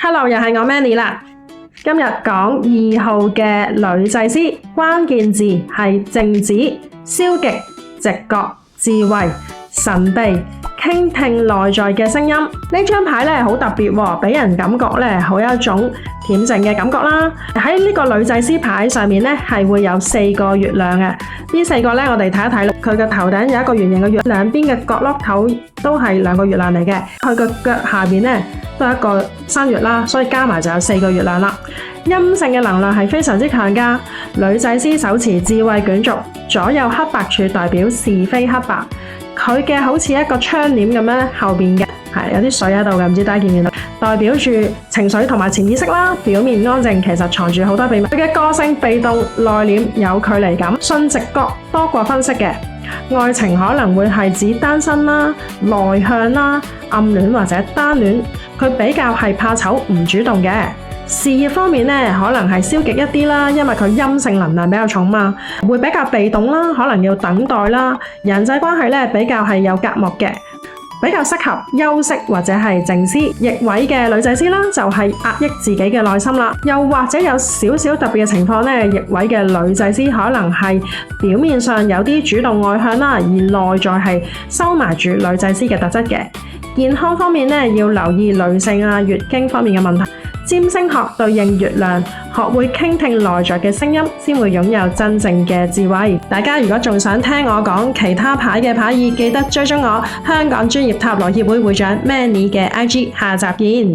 Hello，又係我 Manny 啦。今日講2號嘅女祭司，關鍵字係靜止、消極、直覺、智慧、神秘、傾聽內在嘅聲音。呢張牌咧好特別喎，俾人感覺咧好有一種恬靜嘅感覺啦。喺呢個女祭司牌上面咧係會有4個月亮嘅。呢4個咧我哋睇一睇，佢嘅頭頂有一個圓形嘅月，兩邊嘅角落頭都係2個月亮嚟嘅。佢個腳下邊咧都係一個新月啦，所以加埋就有4個月亮啦。陰性嘅能量係非常之強㗎。女祭司手持智慧卷軸，左右黑白柱代表是非黑白。佢嘅好似一個窗簾咁樣，後邊嘅係有啲水喺度嘅，唔知大家見唔見到？代表住情緒同埋潛意識啦。表面安靜，其實藏住好多秘密。佢嘅個性被動、內斂、有距離感，信直覺多過分析嘅。愛情可能會係指單身啦、內向啦、暗戀或者單戀。佢比較係怕醜，唔主動嘅。事業方面呢，可能係消極一啲啦，因為佢陰性能量比較重嘛，會比較被動啦，可能要等待啦。人際關係呢，比較係有隔膜嘅，比較適合休息或者係靜思。逆位嘅女祭司啦，就係壓抑自己嘅內心啦。又或者有少少特別嘅情況呢，逆位嘅女祭司可能係表面上有啲主動外向啦，而內在係收埋住女祭司嘅特質嘅。健康方面呢，要留意女性啊、月經方面嘅問題。占星學對應月亮，學會傾聽內在嘅聲音，先會擁有真正嘅智慧。大家如果仲想聽我講其他牌嘅牌意，記得追蹤我香港專業塔羅協會會長 Manny 嘅 IG。下集見。